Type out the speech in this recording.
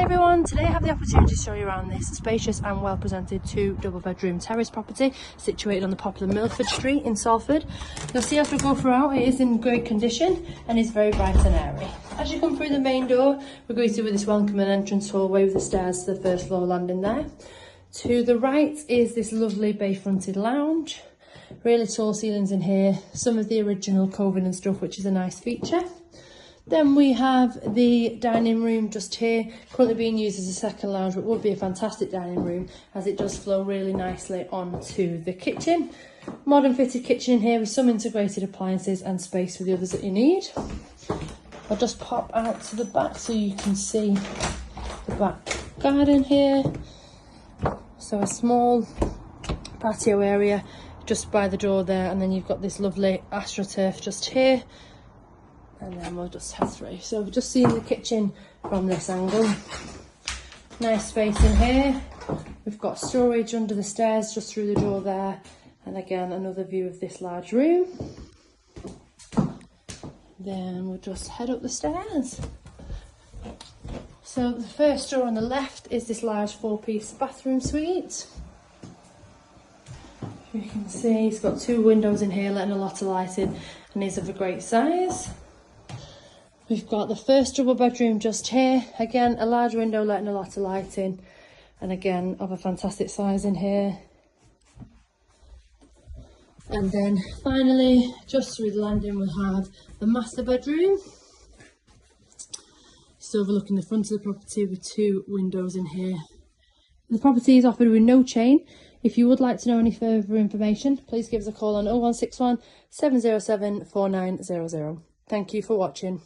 Hi everyone, today I have the opportunity to show you around this spacious and well presented 2 double bedroom terrace property situated on the popular Milford street in Salford. You'll see as we go throughout it is in great condition and is very bright and airy. As you come through the main door, we're greeted with this welcoming entrance hallway with the stairs to the first floor landing there. To the right is this lovely bay fronted lounge. Really tall ceilings in here, some of the original coving and stuff, which is a nice feature. Then we have the dining room just here, currently being used as a second lounge, but would be a fantastic dining room as it does flow really nicely onto the kitchen. Modern fitted kitchen in here with some integrated appliances and space for the others that you need. I'll just pop out to the back so you can see the back garden here. So a small patio area just by the door there, and then you've got this lovely astroturf just here. And then we'll just head through. So we've just seen the kitchen from this angle. Nice space in here. We've got storage under the stairs just through the door there. And again, another view of this large room. Then we'll just head up the stairs. So the first door on the left is this large 4-piece bathroom suite. You can see it's got 2 windows in here, letting a lot of light in, and is of a great size. We've got the first double bedroom just here. Again, a large window letting a lot of light in, and again of a fantastic size in here. And then finally, just through the landing, we have the master bedroom. Just overlooking the front of the property with 2 windows in here. The property is offered with no chain. If you would like to know any further information, please give us a call on 0161 707 4900. Thank you for watching.